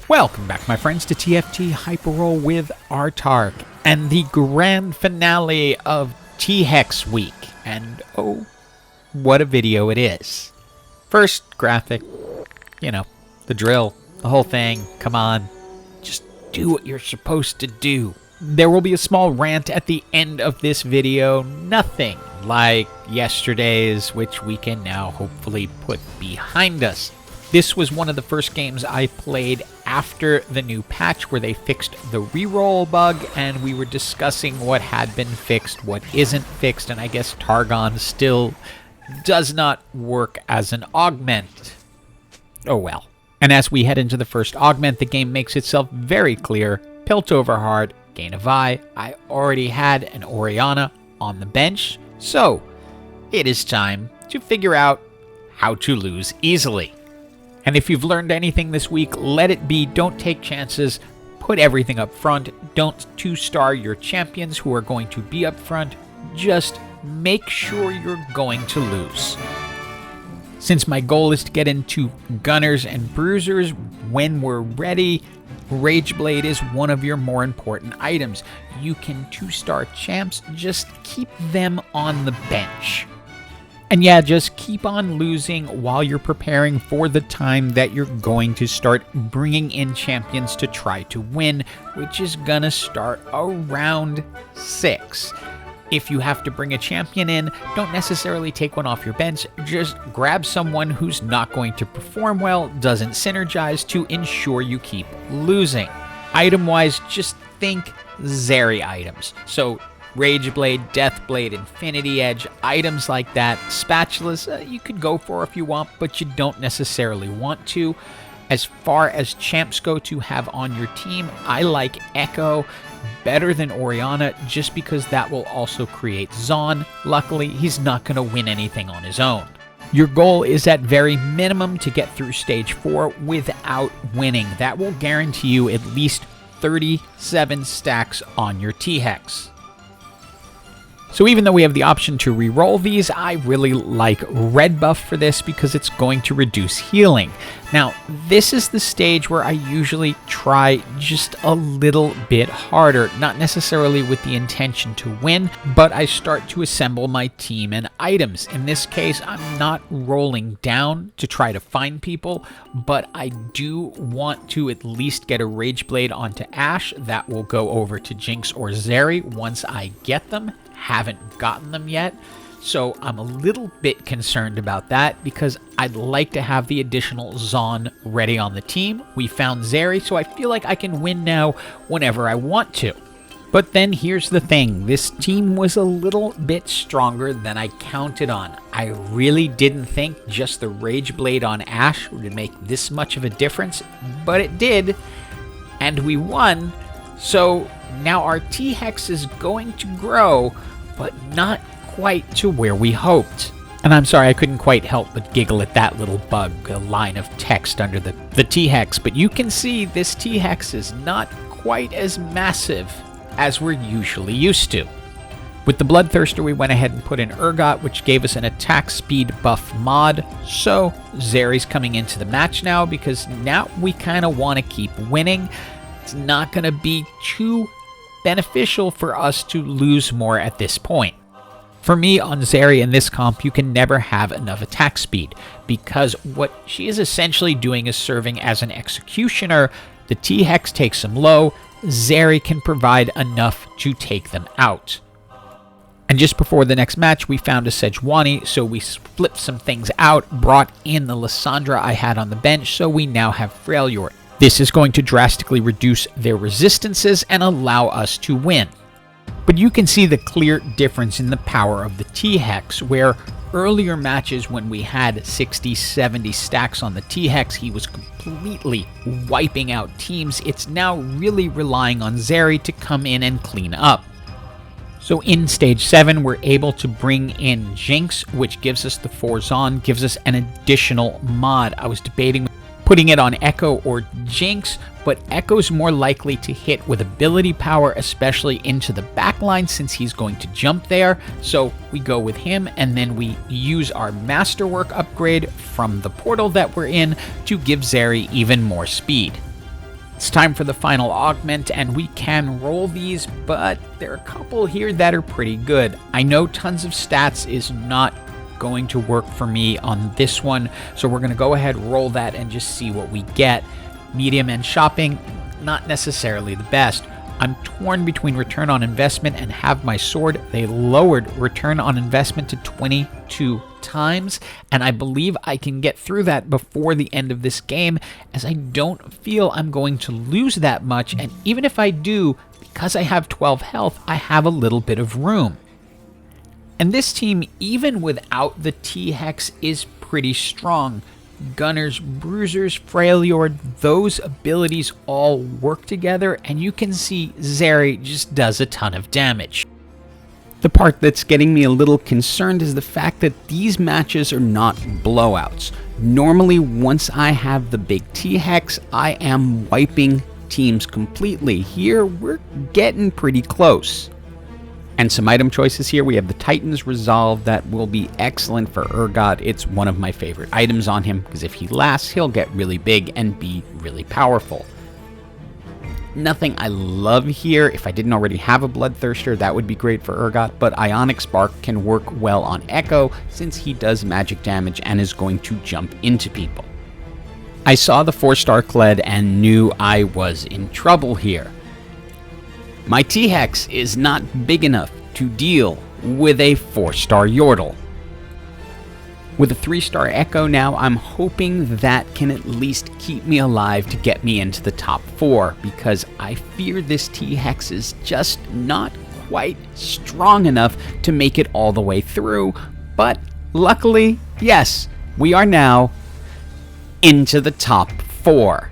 Welcome back, my friends, to TFT Hyperroll with Artark and the grand finale of T-Hex week. And oh, what a video it is. First, graphic, you know, the drill, the whole thing, come on, just do what you're supposed to do. There will be a small rant at the end of this video, nothing like yesterday's, which we can now hopefully put behind us. This was one of the first games I played after the new patch where they fixed the reroll bug, and we were discussing what had been fixed, what isn't fixed, and I guess Targon still does not work as an augment. Oh well. And as we head into the first augment, the game makes itself very clear. Piltover hard, gain a Vi. I already had an Orianna on the bench, so it is time to figure out how to lose easily. And if you've learned anything this week, let it be, don't take chances, put everything up front, don't 2-star your champions who are going to be up front, just make sure you're going to lose. Since my goal is to get into Gunners and Bruisers when we're ready, Rageblade is one of your more important items. You can 2-star champs, just keep them on the bench. And yeah, just keep on losing while you're preparing for the time that you're going to start bringing in champions to try to win, which is gonna start around 6. If you have to bring a champion in, don't necessarily take one off your bench, just grab someone who's not going to perform well, doesn't synergize, to ensure you keep losing. Item-wise, just think Zeri items. So Rageblade, Deathblade, Infinity Edge, items like that. Spatulas, you could go for if you want, but you don't necessarily want to. As far as champs go to have on your team, I like Echo better than Orianna just because that will also create Zaun. Luckily, he's not going to win anything on his own. Your goal is at very minimum to get through stage 4 without winning. That will guarantee you at least 37 stacks on your T-Hex. So even though we have the option to reroll these, I really like red buff for this because it's going to reduce healing. Now, this is the stage where I usually try just a little bit harder, not necessarily with the intention to win, but I start to assemble my team and items. In this case, I'm not rolling down to try to find people, but I do want to at least get a Rageblade onto Ashe. That will go over to Jinx or Zeri once I get them. Haven't gotten them yet, so I'm a little bit concerned about that because I'd like to have the additional Zaun ready on the team. We found Zeri, so I feel like I can win now whenever I want to. But then here's the thing, this team was a little bit stronger than I counted on. I really didn't think just the Rageblade on Ashe would make this much of a difference, but it did, and we won. So now our T-Hex is going to grow, but not quite to where we hoped. And I'm sorry, I couldn't quite help but giggle at that little bug, a line of text under the T-Hex, but you can see this T-Hex is not quite as massive as we're usually used to. With the Bloodthirster, we went ahead and put in Urgot, which gave us an attack speed buff mod. So Zeri's coming into the match now because now we kind of want to keep winning. It's not going to be too beneficial for us to lose more at this point. For me, on Zeri in this comp, you can never have enough attack speed, because what she is essentially doing is serving as an executioner. The T-Hex takes them low, Zeri can provide enough to take them out. And just before the next match, we found a Sejuani, so we flipped some things out, brought in the Lissandra I had on the bench, so we now have Freljord. This is going to drastically reduce their resistances and allow us to win. But you can see the clear difference in the power of the T-Hex, where earlier matches when we had 60, 70 stacks on the T-Hex, he was completely wiping out teams. It's now really relying on Zeri to come in and clean up. So in stage 7, we're able to bring in Jinx, which gives us the 4 Zaun, gives us an additional mod. I was debating putting it on Echo or Jinx, but Echo's more likely to hit with ability power, especially into the backline since he's going to jump there. So we go with him, and then we use our Masterwork upgrade from the portal that we're in to give Zeri even more speed. It's time for the final augment, and we can roll these, but there are a couple here that are pretty good. I know tons of stats is not going to work for me on this one, so we're going to go ahead, roll that, and just see what we get. Medium and shopping, not necessarily the best. I'm torn between return on investment and have my sword. They lowered return on investment to 22 times, and I believe I can get through that before the end of this game, as I don't feel I'm going to lose that much, and even if I do, because I have 12 health, I have a little bit of room. And this team, even without the T-Hex, is pretty strong. Gunners, Bruisers, Frailord, those abilities all work together, and you can see Zeri just does a ton of damage. The part that's getting me a little concerned is the fact that these matches are not blowouts. Normally, once I have the big T-Hex, I am wiping teams completely. Here, we're getting pretty close. And some item choices here. We have the Titan's Resolve that will be excellent for Urgot. It's one of my favorite items on him, because if he lasts, he'll get really big and be really powerful. Nothing I love here. If I didn't already have a Bloodthirster, that would be great for Urgot, but Ionic Spark can work well on Echo, since he does magic damage and is going to jump into people. I saw the 4-star Kled and knew I was in trouble here. My T-Hex is not big enough to deal with a 4-star Yordle. With a 3-star Echo now, I'm hoping that can at least keep me alive to get me into the top 4, because I fear this T-Hex is just not quite strong enough to make it all the way through. But luckily, yes, we are now into the top 4.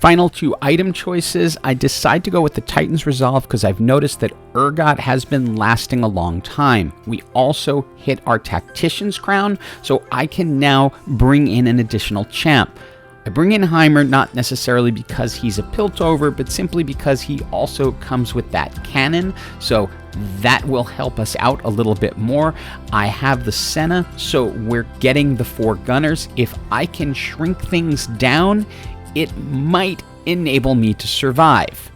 Final 2 item choices. I decide to go with the Titan's Resolve because I've noticed that Urgot has been lasting a long time. We also hit our Tactician's Crown, so I can now bring in an additional champ. I bring in Heimer not necessarily because he's a Piltover, but simply because he also comes with that cannon, so that will help us out a little bit more. I have the Senna, so we're getting the 4 gunners. If I can shrink things down, it might enable me to survive.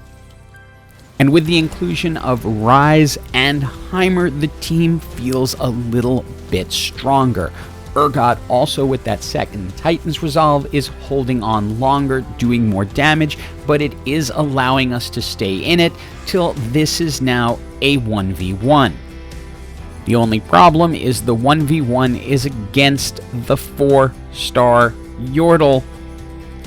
And with the inclusion of Rise and Heimer, the team feels a little bit stronger. Urgot, also with that second Titan's Resolve, is holding on longer, doing more damage, but it is allowing us to stay in it till this is now a 1v1. The only problem is the 1v1 is against the 4-star Yordle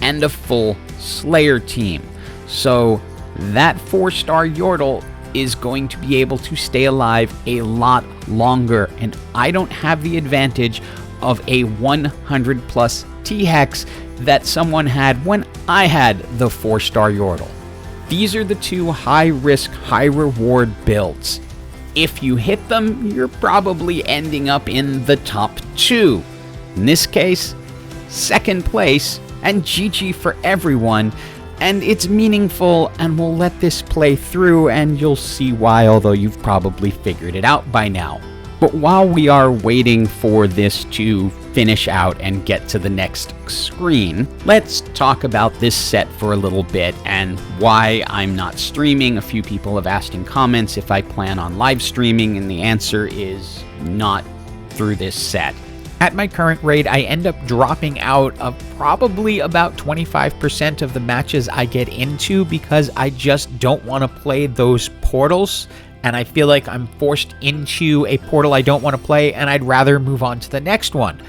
and a full Slayer team. So that 4-star Yordle is going to be able to stay alive a lot longer, and I don't have the advantage of a 100 plus T-Hex that someone had when I had the 4-star Yordle. These are the 2 high risk, high reward builds. If you hit them, you're probably ending up in the top 2. In this case, 2nd place, and GG for everyone, and it's meaningful, and we'll let this play through and you'll see why, although you've probably figured it out by now. But while we are waiting for this to finish out and get to the next screen, let's talk about this set for a little bit and why I'm not streaming. A few people have asked in comments if I plan on live streaming, and the answer is not through this set. At my current rate, I end up dropping out of probably about 25% of the matches I get into because I just don't want to play those portals, and I feel like I'm forced into a portal I don't want to play, and I'd rather move on to the next one.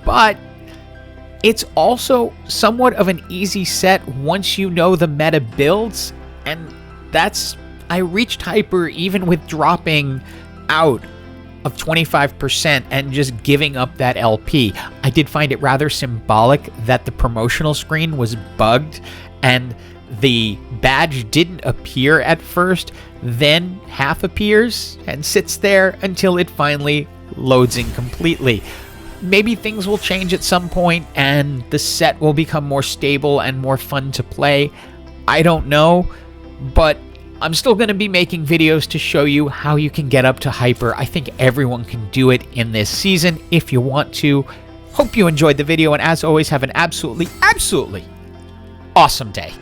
But it's also somewhat of an easy set once you know the meta builds, and I reached hyper even with dropping out of 25% and just giving up that LP. I did find it rather symbolic that the promotional screen was bugged and the badge didn't appear at first, then half appears and sits there until it finally loads in completely. Maybe things will change at some point and the set will become more stable and more fun to play. I don't know, but I'm still going to be making videos to show you how you can get up to hyper. I think everyone can do it in this season if you want to. Hope you enjoyed the video, and as always, have an absolutely awesome day.